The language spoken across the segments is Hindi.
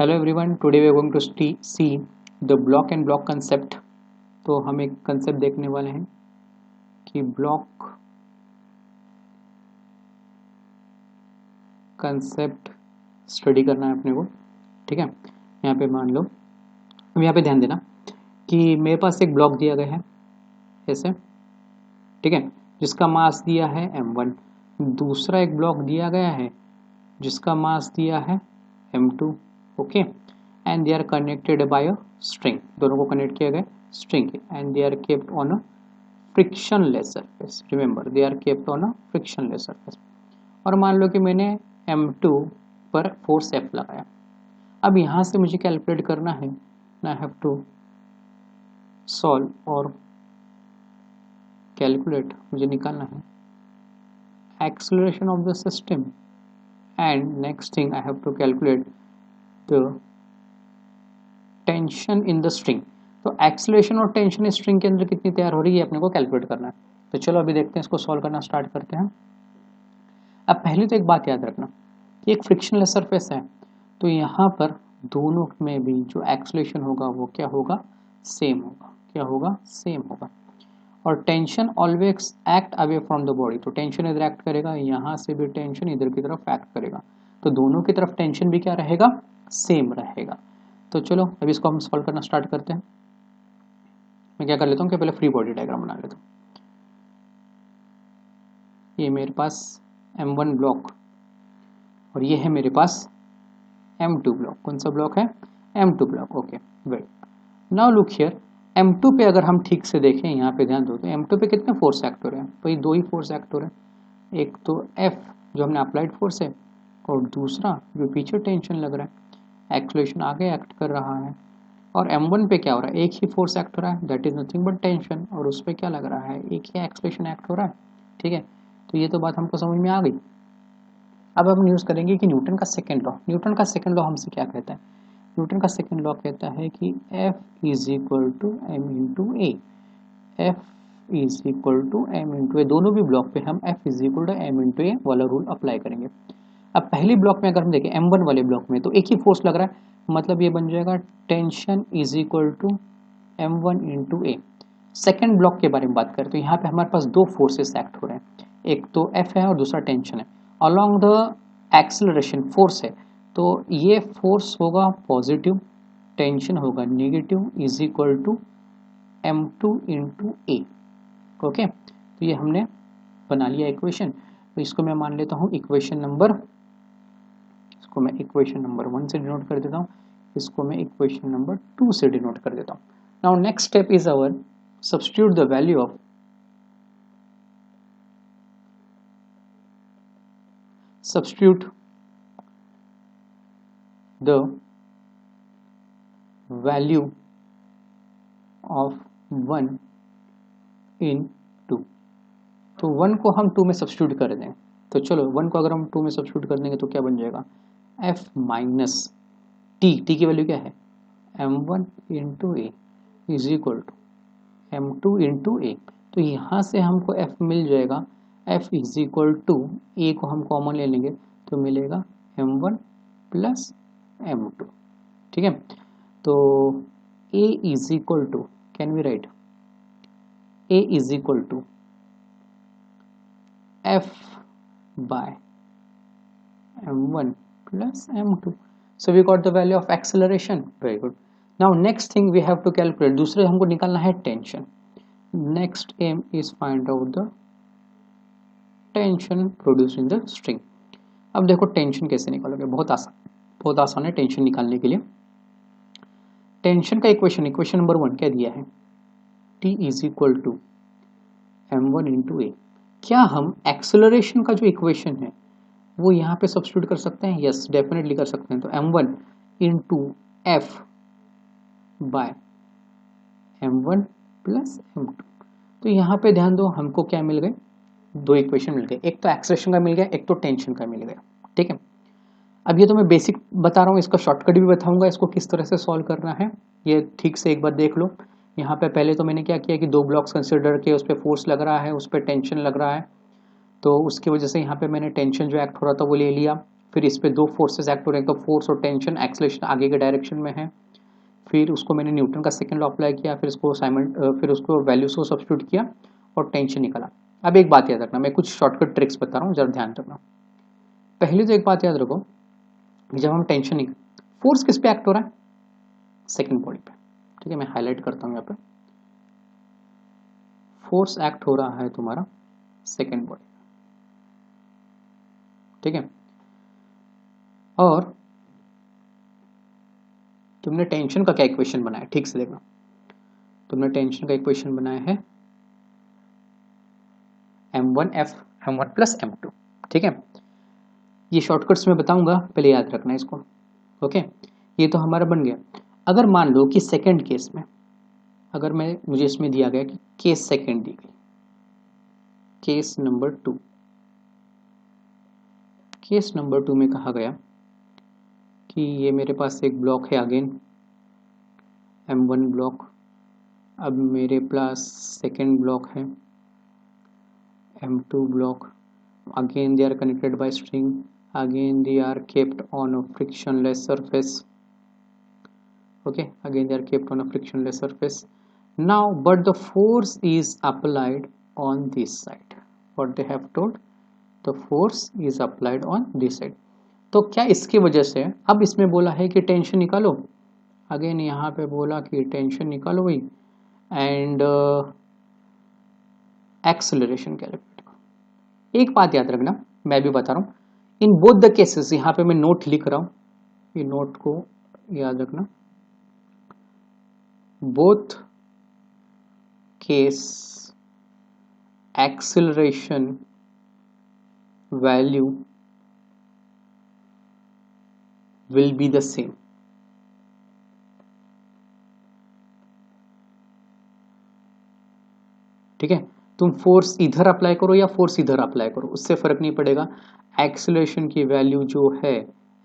Hello everyone, today we are going to see the block and block concept. तो हम एक कंसेप्ट देखने वाले हैं कि ब्लॉक कंसेप्ट स्टडी करना है अपने को। ठीक है, यहाँ पे मान लो, यहाँ पे ध्यान देना कि मेरे पास एक ब्लॉक दिया गया है ऐसे, ठीक है, जिसका मास दिया है m1। दूसरा एक ब्लॉक दिया गया है जिसका मास दिया है m2। Okay, and they are connected by a string. दोनों को कनेक्ट किया गया स्ट्रिंग के, and they are kept on a frictionless surface. Remember, they are kept on a frictionless surface. और मान लो कि मैंने m2 पर फोर्स F लगाया। अब यहाँ से मुझे कैलकुलेट करना है, आई हैव टू सॉल्व और कैलकुलेट, मुझे निकालना है acceleration of the system, and next thing I have to calculate the tension in the string. तो एक्सेलरेशन और टेंशन स्ट्रिंग के अंदर कितनी तैयार हो रही है अपने को कैलकुलेट करना है। तो चलो अभी देखते हैं, इसको सॉल्व करना स्टार्ट करते हैं। अब पहले तो एक बात याद रखना कि एक फ्रिक्शनलेस सरफेस है, तो यहाँ पर दोनों में भी जो एक्सेलरेशन होगा वो क्या होगा, सेम होगा। क्या होगा, सेम होगा। और tension always act away from the body, तो टेंशन इधर एक्ट करेगा, यहाँ से भी टेंशन इधर की तरफ एक्ट करेगा, तो दोनों की तरफ टेंशन भी क्या रहेगा, सेम रहेगा। तो चलो अभी इसको हम सॉल्व करना स्टार्ट करते हैं। मैं क्या कर लेता हूँ कि पहले फ्री बॉडी डायग्राम बना लेता हूँ। ये मेरे पास m1 ब्लॉक और ये है मेरे पास m2 ब्लॉक। कौन सा ब्लॉक है, m2 block. Okay, wait, now look here, m2 पे अगर हम ठीक से देखें, यहाँ पे ध्यान दो, तो m2 पे कितने फोर्स एक्ट हो रहे हैं, तो ये दो ही फोर्स एक्ट हो रहे हैं। एक तो F जो हमने अप्लाइड फोर्स है, और दूसरा जो पीछे टेंशन लग रहा है, एक्सेलरेशन आगे एक्ट कर रहा है। और m1 पे क्या हो रहा है, एक ही फोर्स एक्ट हो रहा है, that is nothing but tension, और उस पर क्या लग रहा है, एक ही एक्सेलरेशन एक्ट हो रहा है। ठीक है, तो ये तो बात हमको समझ में आ गई। अब हम यूज़ करेंगे कि न्यूटन का सेकेंड लॉ। न्यूटन का सेकेंड लॉ हमसे क्या कहता है, न्यूटन का सेकेंड लॉ कहता है कि F is equal to M into A. F is equal to M into A, दोनों भी ब्लॉक पे हम F is equal to M into A वाला रूल अप्लाई करेंगे। अब पहली ब्लॉक में अगर हम देखें m1 वाले ब्लॉक में, तो एक ही फोर्स लग रहा है, मतलब ये बन जाएगा tension is equal to m1 into A. Second block के बारे में बात करें तो यहाँ पे हमारे पास दो फोर्सेस एक्ट हो रहे हैं, एक तो F है और दूसरा टेंशन है। अलॉन्ग द एक्सेलरेशन फोर्स है, तो ये फोर्स होगा पॉजिटिव, टेंशन होगा negative, is equal to m2 into a. Okay, तो ये हमने बना लिया इक्वेशन। तो इसको मैं मान लेता हूँ इक्वेशन नंबर, इसको मैं इक्वेशन नंबर 1 से डिनोट कर देता हूँ, इसको मैं इक्वेशन नंबर 2 से डिनोट कर देता हूँ। Now next step is our substitute the value of substitute the value of 1 in 2। तो 1 को हम 2 में सब्स्टिट्यूट कर दें, तो चलो 1 को अगर हम 2 में सब्स्टिट्यूट कर देंगे तो क्या बन जाएगा, F माइनस टी, टी की वैल्यू क्या है, m1 into A is equal to m2 into A. तो यहाँ से हमको F मिल जाएगा, F is equal to A को हम कॉमन ले लेंगे तो मिलेगा m1 प्लस m2। ठीक है, तो A is equal to, can we write A is equal to F by m1 plus m2। So we got the value of acceleration. Very good. Now next thing we have to calculate, दूसरे हमको निकालना है tension. Next aim is find out the tension produced in the string। अब देखो टेंशन कैसे निकालोगे, बहुत आसान है टेंशन निकालने के लिए। टेंशन का इक्वेशन, इक्वेशन नंबर 1 क्या दिया है, T is equal to m1 into A. क्या हम एक्सेलरेशन का जो इक्वेशन है वो यहाँ पे सब्स्टिट्यूट कर सकते हैं, यस डेफिनेटली कर सकते हैं। तो m1 into F by m1 plus m2। तो यहाँ पे ध्यान दो, हमको क्या मिल गए, दो इक्वेशन मिल गए, एक तो एक्सेलरेशन का मिल गया, एक तो टेंशन का मिल गया। ठीक है, अब ये तो मैं बेसिक बता रहा हूँ, इसका शॉर्टकट भी बताऊंगा, इसको किस तरह से सॉल्व करना है ये ठीक से एक बार देख लो। यहाँ पे पहले तो मैंने क्या किया कि दो ब्लॉक्स कंसिडर किए, उस पर फोर्स लग रहा है, उस पर टेंशन लग रहा है, तो उसकी वजह से यहाँ पे मैंने टेंशन जो एक्ट हो रहा था वो ले लिया। फिर इस पे दो फोर्सेस एक्ट हो रहे हैं, फोर्स और टेंशन, एक्सेलरेशन आगे के डायरेक्शन में है। फिर उसको मैंने न्यूटन का सेकंड लॉ अप्लाई किया, फिर उसको वैल्यूज को सब्स्टिट्यूट किया और टेंशन निकाला। अब एक बात याद रखना, मैं कुछ शॉर्टकट ट्रिक्स बता रहा हूँ, जरा ध्यान रखना। पहले तो एक बात याद रखो, जब हम टेंशन निकाल, फोर्स किस पे एक्ट हो रहा है? सेकंड बॉडी पे। ठीक है, मैं हाईलाइट करता हूँ यहाँ पे, फोर्स एक्ट हो रहा है तुम्हारा सेकंड बॉडी। ठीक है, और तुमने टेंशन का क्या इक्वेशन बनाया, ठीक से देखना। तुमने टेंशन का इक्वेशन बनाया है m1 प्लस m2। ठीक है, ये शॉर्टकट्स में बताऊंगा, पहले याद रखना इसको। ओके, ये तो हमारा बन गया। अगर मान लो कि सेकंड केस में, अगर मुझे इसमें दिया गया कि केस सेकंड दी गई, केस नंबर 2, केस नंबर 2 में कहा गया कि ये मेरे पास एक ब्लॉक है अगेन m1 ब्लॉक, अब मेरे पास सेकेंड ब्लॉक है m2 block, again they are connected by string, again they are kept on a frictionless surface. Okay, again they are kept on a frictionless surface. Now but the force is applied on this side, what they have told, the force is applied on this side. तो क्या इसकी वजह से, अब इसमें बोला है कि टेंशन निकालो, अगेन यहाँ पे बोला कि टेंशन निकालो भाई, एंड एक्सेलरेशन कैलकुलेट करो। एक बात याद रखना, मैं भी बता रहा हूँ, इन बोथ द केसेस, यहाँ पे मैं नोट लिख रहा हूँ, ये नोट को याद रखना, both case acceleration value will be the same. ठीक है, तुम फोर्स इधर अप्लाई करो या फोर्स इधर अप्लाई करो, उससे फर्क नहीं पड़ेगा, एक्सेलरेशन की वैल्यू जो है,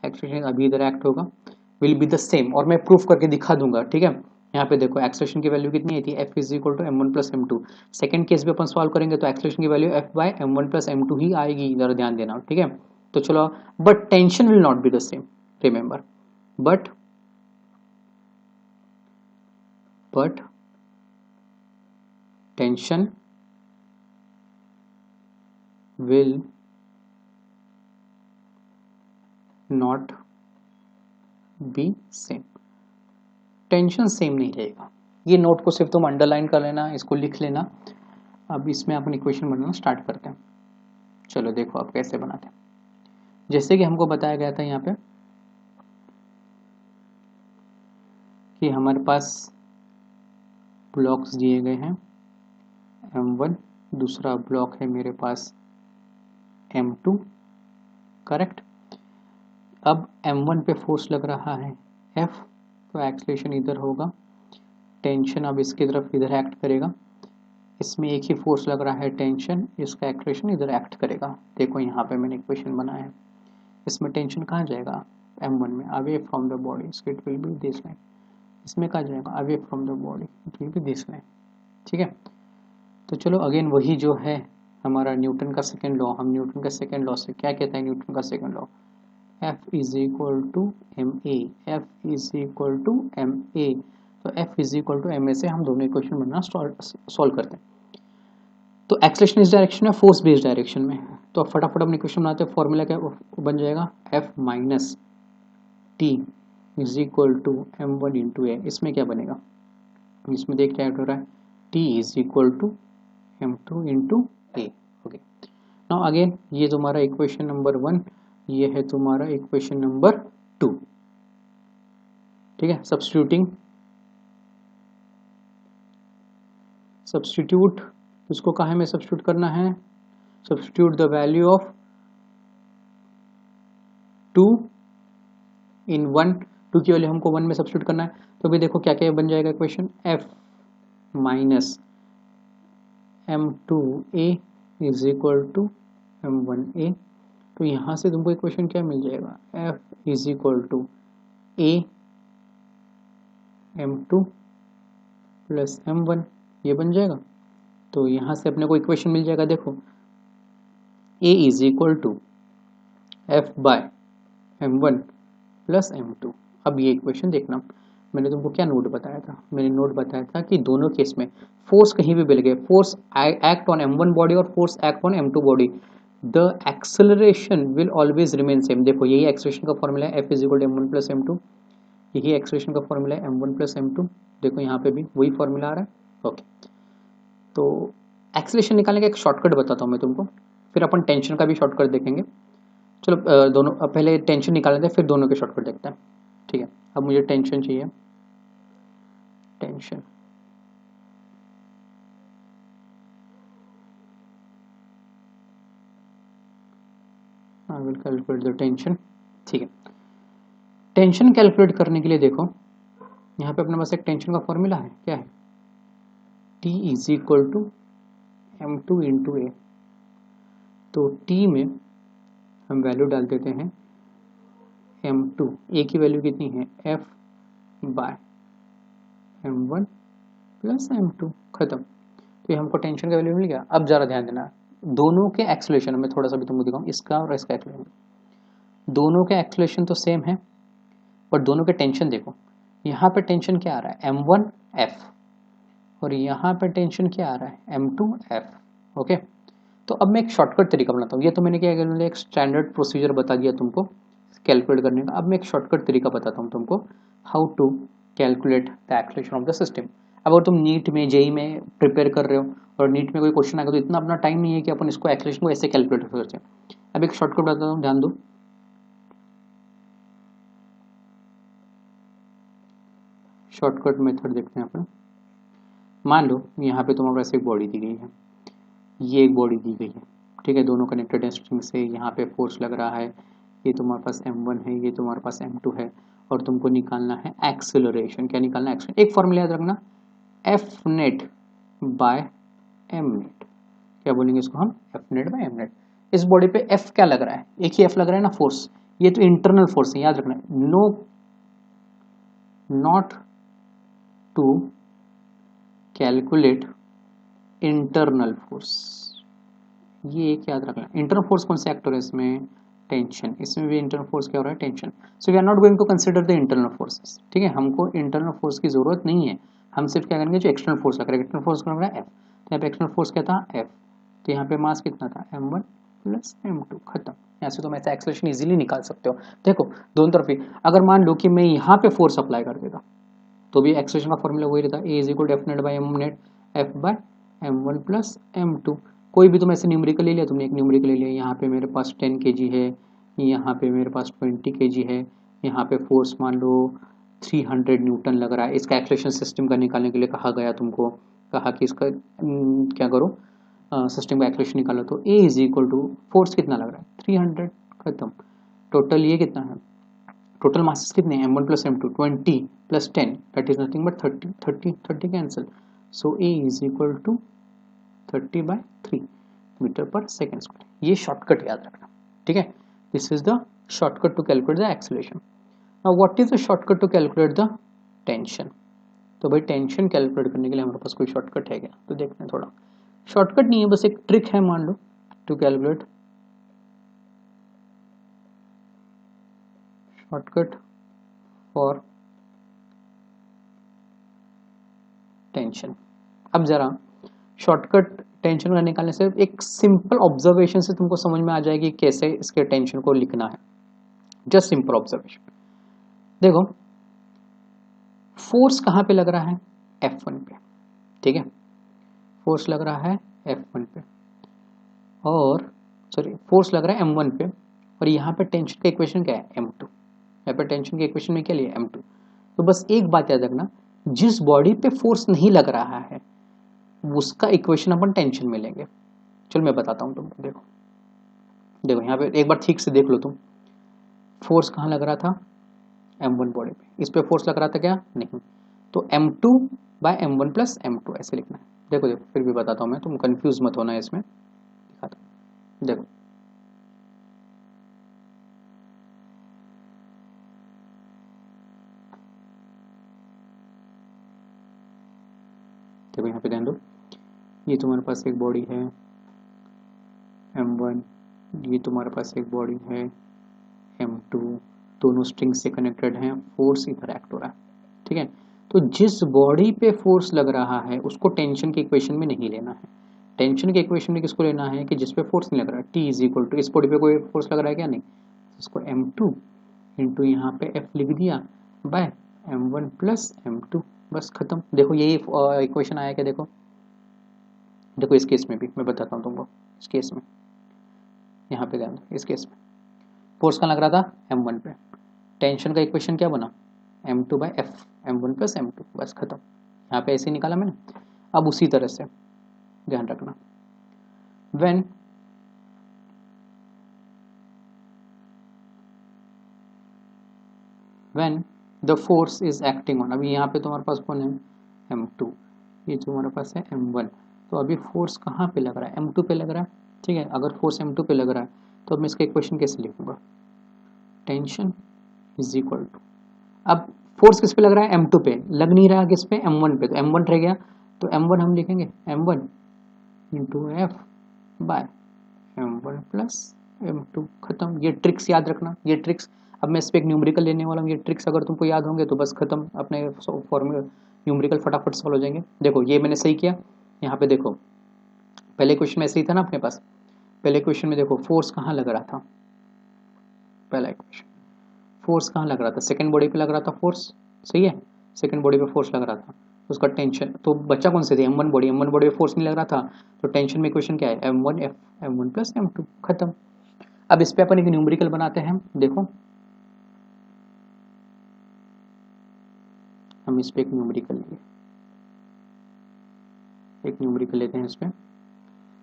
एक्सेलरेशन अभी इधर एक्ट होगा, विल बी द सेम, और मैं प्रूफ करके दिखा दूंगा। ठीक है, यहाँ पे देखो एक्सेलरेशन की वैल्यू कितनी आई थी, F is equal to m1 plus m2। Second case भी अपन सॉल्व करेंगे तो एक्सेलरेशन की value F by m1 plus m2 ही आएगी, जरा ध्यान देना। ठीक है, तो चलो, but tension will not be the same, remember, but tension will not be same, tension same नहीं रहेगा। ये नोट को सिर्फ तुम अंडरलाइन कर लेना, इसको लिख लेना। अब इसमें अपन इक्वेशन बनाना स्टार्ट करते हैं। चलो देखो आप कैसे बनाते हैं। जैसे कि हमको बताया गया था यहाँ पे कि हमारे पास ब्लॉक्स दिए गए हैं m1, दूसरा ब्लॉक है मेरे पास m2, करेक्ट। अब m1 पे फोर्स लग रहा है F, तो एक्सेलरेशन इधर होगा, टेंशन अब इसकी तरफ इधर एक्ट करेगा, इसमें एक ही फोर्स लग रहा है टेंशन, इसका एक्सेलरेशन इधर एक्ट करेगा। देखो यहाँ पे मैंने इक्वेशन बनाया है, इसमें टेंशन कहाँ जाएगा, m1 में, away from the body, it will be this line, इसमें कहाँ जाएगा, away from the body, it will be this line. ठीक है, तो चलो अगेन वही जो है हमारा न्यूटन का सेकेंड लॉ, हम न्यूटन का सेकेंड लॉ से क्या कहता है, न्यूटन का second law, F is equal to M A, F is equal to M A, तो F is equal to M A से हम दोनों इक्वेशन बनना सॉल्व करते हैं। तो एक्सेलरेशन इस डायरेक्शन में, फोर्स भी इस डायरेक्शन में, तो फटाफट अपने इक्वेशन बनाते हैं। फॉर्मूला क्या बन जाएगा, F minus T is equal to m1 into A, इसमें क्या बनेगा, इसमें देख क्या हो रहा है, T is equal to m2 into a. Okay, now again ये तुम्हारा इक्वेशन नंबर 1, ये है तुम्हारा इक्वेशन नंबर 2। ठीक है, सब्स्टिट्यूट इसको कहाँ में सब्स्टिट्यूट करना है, सब्स्टिट्यूट द वैल्यू ऑफ 2 इन 1, 2 की वैल्यू हमको 1 में सब्स्टिट्यूट करना है, तो भी देखो क्या क्या बन जाएगा equation, F minus m2a is equal to m1a, तो यहाँ से तुमको इक्वेशन क्या मिल जाएगा, F is equal to a m2 plus m1, ये बन जाएगा। तो यहाँ से अपने को इक्वेशन मिल जाएगा, देखो a is equal to F by m1 plus m2। अब ये इक्वेशन देखना, मैंने तुमको क्या नोट बताया था, मैंने नोट बताया था कि दोनों केस में फोर्स कहीं भी मिल गए, force act on m1 body और force act on m2 body, the acceleration will always remain same. देखो यही एक्सेलरेशन का फॉर्मूला है, F is equal to m1 plus m2, यही एक्सेलरेशन का फॉर्मूला है m1 प्लस m2। देखो यहाँ पे भी वही फॉर्मूला आ रहा है। ओके, तो एक्सेलरेशन निकालने का एक शॉर्टकट बताता हूँ मैं तुमको, फिर अपन टेंशन का भी शॉर्टकट देखेंगे। चलो दोनों पहले टेंशन निकाल लेते हैं, फिर दोनों के शॉर्टकट देखते हैं। ठीक है, अब मुझे टेंशन चाहिए, tension I will calculate the tension. ठीक है, टेंशन कैलकुलेट करने के लिए देखो यहाँ पे अपने पास एक टेंशन का फॉर्मूला है, क्या है, T is equal to m2 into A. तो T में हम वैल्यू डाल देते हैं m2, ए की वैल्यू कितनी है, F by m1 plus m2, खत्म। तो ये हमको टेंशन का वैल्यू मिल गया। अब जरा ध्यान देना, दोनों के एक्सेलरेशन में थोड़ा सा भी तुमको दिखाऊं, इसका और इसका एक्सेलरेशन, दोनों के एक्सेलरेशन तो सेम है, पर दोनों के टेंशन देखो, यहाँ पे टेंशन क्या आ रहा है, m1 F, और यहाँ पे टेंशन क्या आ रहा है, m2 F। ओके, तो अब मैं एक शॉर्टकट तरीका बनाता हूँ, ये तो मैंने क्या किया, एक स्टैंडर्ड प्रोसीजर बता दिया तुमको कैलकुलेट करने का। अब मैं एक शॉर्टकट तरीका बताता हूँ तुमको, how to calculate the acceleration of the system. अब अगर तुम नीट में, जेई में प्रिपेयर कर रहे हो और नीट में कोई क्वेश्चन आएगा, तो इतना अपना टाइम नहीं है कि अपन इसको एक्सेलरेशन को ऐसे कैलकुलेट कर सकते। अब एक शॉर्टकट बताता हूँ, ध्यान दो। शॉर्टकट मेथड देखते हैं अपन। मान लो यहाँ पे तुम्हारे पास एक बॉडी दी गई है, ये एक बॉडी दी गई है, ठीक है, दोनों कनेक्टेड हैं स्ट्रिंग से, यहाँ पे फोर्स लग रहा है, ये तुम्हारे पास m1 है, ये तुम्हारे पास m2 है, और तुमको निकालना है एक्सेलरेशन। क्या निकालना है, एक्सेलरेशन। एक फॉर्मूला याद रखना, F net by M net. क्या बोलेंगे इसको हम, F net by M net. इस बॉडी पे एफ क्या लग रहा है, एक ही एफ लग रहा है ना, फोर्स, ये तो इंटरनल फोर्स है, याद रखना, no not to calculate internal force, ये एक याद रखना। इंटरनल फोर्स कौन सा एक्टर है इसमें, टेंशन, इसमें भी इंटरनल फोर्स क्या हो रहा है, tension. So we are not going to consider the internal forces, ठीक है, हमको इंटरनल फोर्स की जरूरत नहीं है, हम सिर्फ क्या करेंगे, जो एक्सटर्नल फोर्स लग रहा है, एक्सटर्नल फोर्स लग रहा है एफ, तो यहाँ पे एक्सटर्नल फोर्स क्या था, एफ, तो यहाँ पे मास कितना था, m1 प्लस m2, खत्म। यहाँ से तुम ऐसा एक्सेलरेशन इजीली निकाल सकते हो। देखो दोनों तरफ ही, अगर मान लो कि मैं यहाँ पे फोर्स अप्लाई कर देता, तो भी एक्सेलरेशन का फॉर्मूला वही रहता, A is equal to F net by M net, F by m1 plus m2। कोई भी तुम ऐसे न्यूमेरिकल ले लिया, तुमने एक न्यूमेरिकल ले लिया, यहाँ पे मेरे पास 10 kg है, यहाँ पे मेरे पास 20 kg है, यहाँ पे फोर्स मान लो 300 न्यूटन लग रहा है। इसका एक्सेलरेशन सिस्टम का निकालने के लिए कहा गया तुमको, कहा कि इसका क्या करो, सिस्टम का एक्सेलरेशन निकालो, तो ए इज इक्वल टू फोर्स कितना लग रहा है, 300, खत्म। टोटल ये कितना है, टोटल मासेस कितने हैं, m1 plus m2, 20 plus 10, that is nothing but 30, 30 30 cancel, so a is equal to 30/3 metre per second square. ये शॉर्टकट याद रखना, ठीक है, this is the shortcut to calculate the acceleration. Now what is the shortcut to calculate the tension. तो भाई टेंशन कैलकुलेट करने के लिए हमारे पास कोई शॉर्टकट है क्या, तो देखते हैं। थोड़ा शॉर्टकट नहीं है, बस एक ट्रिक है, मान लो, to calculate, shortcut for tension. अब जरा शॉर्टकट टेंशन का निकालने से एक सिंपल ऑब्जर्वेशन से तुमको समझ में आ जाएगी कैसे इसके टेंशन को लिखना है। जस्ट सिंपल ऑब्जर्वेशन, देखो फोर्स कहाँ पे लग रहा है, F1 पे, ठीक है, फोर्स लग रहा है F1 पे, और सॉरी फोर्स लग रहा है M1 पे, और यहाँ पे टेंशन का इक्वेशन क्या है, M2। यहाँ पे टेंशन के इक्वेशन में क्या लिया, M2। तो बस एक बात याद रखना, जिस बॉडी पे फोर्स नहीं लग रहा है उसका इक्वेशन अपन टेंशन में लेंगे। चलो मैं बताता हूँ तुमको, देखो देखो यहाँ पे एक बार ठीक से देख लो तुम, फोर्स कहाँ लग रहा था, M1 बॉडी पे, इस पे फोर्स लग रहा था क्या, नहीं, तो M2 bye M1 plus M2 ऐसे लिखना है। देखो देखो फिर भी बताता हूँ मैं, तुम कंफ्यूज मत होना इसमें, दिखाता हूँ, देखो देखो यहाँ पे ध्यान दो, ये तुम्हारे पास एक बॉडी है M1, ये तुम्हारे पास एक बॉडी है M2 दोनों स्ट्रिंग से कनेक्टेड हैं, फोर्स इधर एक्ट हो रहा है, ठीक है। तो जिस बॉडी पे फोर्स लग रहा है उसको टेंशन के इक्वेशन में नहीं लेना है। टेंशन के इक्वेशन में किसको लेना है कि जिस पे फोर्स नहीं लग रहा है। T इज इक्वल टू, इस बॉडी पे कोई फोर्स लग रहा है क्या, नहीं, इसको M2 इंटू यहाँ पे F लिख दिया बाय M1 प्लस M2, बस खत्म। देखो यही इक्वेशन आया क्या, देखो देखो इस केस में भी मैं बताता हूँ तुमको। इस केस में यहाँ पे ध्यान दो, इस केस में फोर्स कहाँ लग रहा था, M1 पे। टेंशन का इक्वेशन क्या बना, M2 by F, M1 plus M2, बस खत्म। यहाँ पे ऐसे निकाला मैंने। अब उसी तरह से ध्यान रखना, when the force is acting on, अभी यहाँ पे तुम्हारे पास कौन है, M2, ये जो हमारे पास है M1। तो अभी फोर्स कहाँ पे लग रहा है, M2 पे लग रहा है, ठीक है। अगर फोर्स M2 पे लग रहा है तो अब मैं इसका इक्वेशन कैसे लिखूंगा, टेंशन इज इक्वल टू, अब फोर्स किस पे लग रहा है, M2 पे, लग नहीं रहा किस पे, M1 पे, तो M1 रह गया, तो M1 हम लिखेंगे M1 into F by M1 plus M2, खत्म। ये ट्रिक्स याद रखना, ये ट्रिक्स। अब मैं इस पर एक न्यूमेरिकल लेने वाला हूँ, ये ट्रिक्स अगर तुमको याद होंगे तो बस खत्म, अपने फॉर्मूला न्यूमेरिकल फटाफट सॉल्व हो जाएंगे। देखो ये मैंने सही किया, यहाँ पे देखो पहले क्वेश्चन में ऐसे ही था ना अपने पास। पहले क्वेश्चन में देखो फोर्स कहाँ लग रहा था, पहला इक्वेशन फोर्स कहाँ लग रहा था, सेकंड बॉडी पे लग रहा था फोर्स, सही है, सेकंड बॉडी पे फोर्स लग रहा था, तो उसका टेंशन, तो बच्चा कौन से थे, M1 बॉडी, M1 बॉडी पे फोर्स नहीं लग रहा था, तो टेंशन में इक्वेशन क्या है, M1 F M1 plus M2, खत्म। अब इस पे अपन एक न्यूमेरिकल बनाते हैं, देखो हम इस पे एक न्यूमेरिकल लेंगे, एक न्यूमेरिकल लेते हैं इस पे।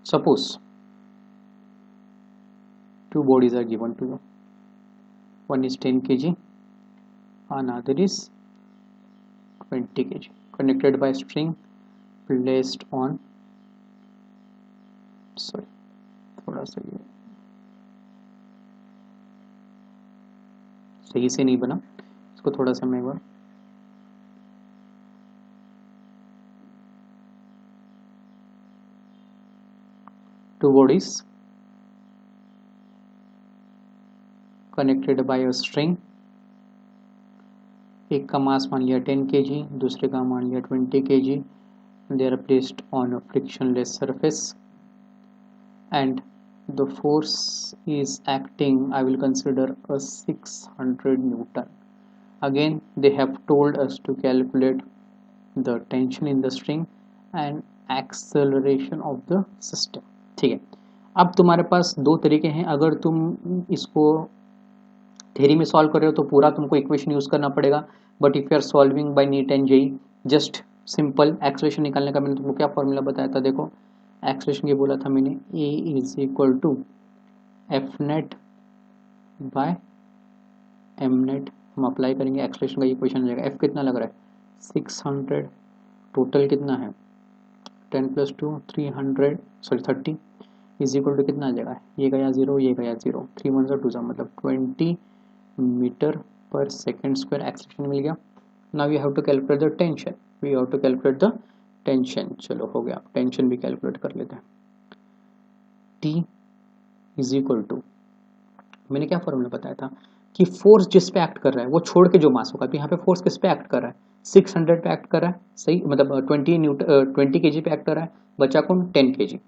Suppose two bodies are given to you, one is 10 kg, another is 20 kg, connected by string placed on, sorry थोड़ा सा ये सही से नहीं बना, इसको थोड़ा सा मैं एक बार, two bodies connected by a string, एक का मास मान लिया 10 kg, दूसरे का मान लिया 20 kg, they are placed on a frictionless surface and the force is acting, I will consider a 600 Newton. Again they have told us to calculate the tension in the string and acceleration of the system, ठीक है। अब तुम्हारे पास दो तरीके हैं, अगर तुम इसको थ्योरी में सॉल्व कर रहे हो तो पूरा तुमको इक्वेशन यूज करना पड़ेगा, but if you are solving by NEET and JEE, just simple acceleration निकालने का मैंने तुमको क्या फॉर्मूला बताया था, देखो एक्सेलरेशन ये बोला था मैंने, A is equal to F net by M net, हम अप्लाई करेंगे, एक्सेलरेशन का ये क्वेश्चन आ जाएगा। एफ कितना लग रहा है 600, टोटल कितना है 10 plus 2 300, sorry 30 is equal to कितना आ जाएगा, ये गया 0, ये गया 0, 3 1 2 मतलब 20 metre per second square acceleration मिल गया। Now you have to calculate the tension, we have to calculate the tension, चलो हो गया, टेंशन भी कैलकुलेट कर लेते हैं। T इज इक्वल टू, मैंने क्या फॉर्मूला बताया था कि फोर्स जिस पे एक्ट कर रहा है वो छोड़ के जो मास होगा, तो यहाँ पे फोर्स किस पे एक्ट कर रहा है, 600 पे एक्ट कर रहा है, सही, मतलब 20 kg पे एक्ट कर रहा है, बचा कौन 10 kg,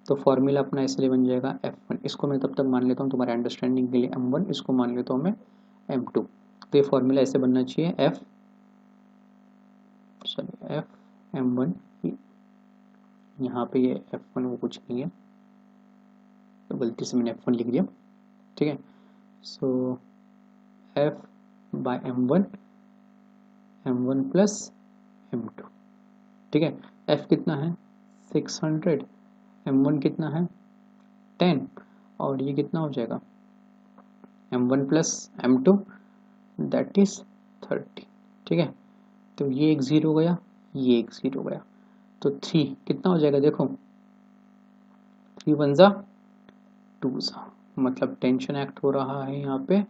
तो फॉर्मूला अपना इसलिए बन जाएगा F1, इसको मैं तब तक मान लेता हूँ तुम्हारे अंडरस्टैंडिंग के लिए M1, इसको मान लेता हूँ मैं M2, तो ये फॉर्मूला ऐसे बनना चाहिए F M1, यहाँ पे ये F1 वो कुछ नहीं है, तो गलती से मैंने F1 लिख दिया, ठीक है। सो F by M1, M1 plus M2, ठीक है। F कितना है 600, M1 कितना है 10, और ये कितना हो जाएगा M1 plus M2 that is 30, ठीक है। तो ये एक 0 गया, ये एक 0 गया, तो 3 कितना हो जाएगा, देखो 3 1 जा 2 जा, मतलब टेंशन एक्ट हो रहा है यहाँ पे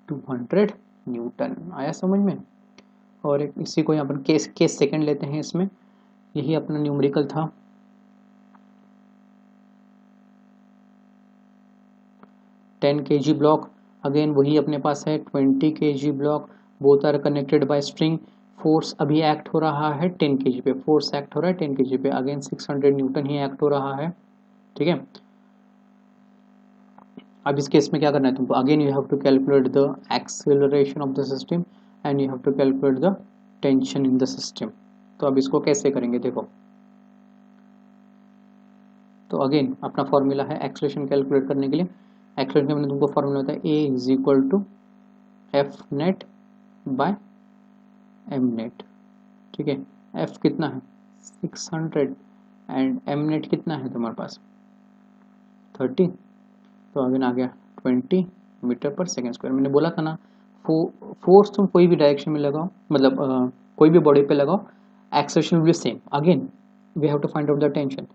200 न्यूटन, आया समझ में। और एक इसी को यहाँ पर केस सेकंड लेते हैं, इसमें यही अपना न्यूमेरिकल था, टेन kg ब्लॉक, अगेन वही अपने पास है 20 kg block, both are connected by string. Force अभी एक्ट हो रहा है 10 kg पे, फोर्स एक्ट हो रहा है 10 kg पे, अगेन 600 न्यूटन ही एक्ट हो रहा है, ठीक है। अब इस केस में क्या करना है तुमको, again you have to calculate the acceleration of the system and you have to calculate the tension in the system. तो अब इसको कैसे करेंगे देखो, तो अगेन अपना फॉर्मूला है एक्सेलरेशन कैलकुलेट करने के लिए। एक्सेलरेशन के लिए तुमको फॉर्मूला होता है A is equal to F net by M net, ठीक है। एफ कितना है 600 एंड एम नेट कितना है तुम्हारे पास 30, तो अगेन आ गया 20 मीटर पर सेकेंड स्क्वायर। मैंने बोला था ना, फोर्स तुम कोई भी डायरेक्शन में लगाओ, मतलब कोई भी बॉडी पे लगाओ, acceleration will be same. Again we have to find out the tension,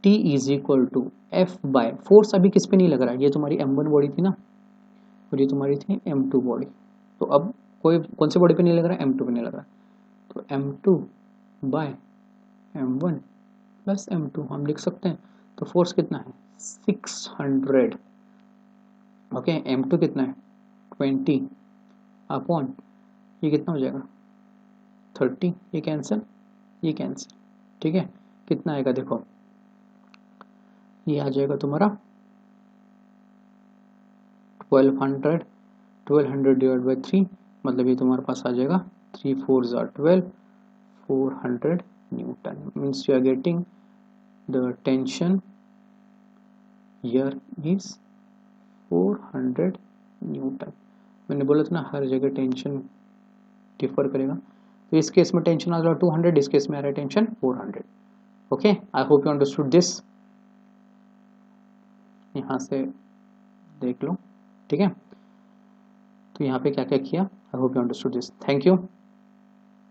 T is equal to F by, force अभी किस पे नहीं लग रहा है, ये तुम्हारी M1 बॉडी थी ना और ये तुम्हारी थी M2 बॉडी, तो अब कोई कौन से बॉडी पे नहीं लग रहा है, M2 पे नहीं लग रहा है, तो M2 bye M1 plus M2 हम लिख सकते हैं। तो फोर्स कितना है 600, ओके। M2 कितना है 20 अपॉन ये कितना हो जाएगा 30, ये कैंसिल, ये कैंसिल, ठीक है। कितना आएगा देखो, ये आ जाएगा तुम्हारा 1200 डिवाइड बाई 3, मतलब ये तुम्हारे पास आ जाएगा 3 4 12, 400 Newton. Means you are getting the tension here is 400 Newton. मैंने बोला था ना हर जगह टेंशन डिफर करेगा, तो इस केस में टेंशन आ रहा है 200, इस केस में आ रहा है tension 400। Okay, I hope you understood this, यहाँ से देख लो, ठीक है। तो यहाँ पे क्या क्या किया, I hope you understood this, thank you.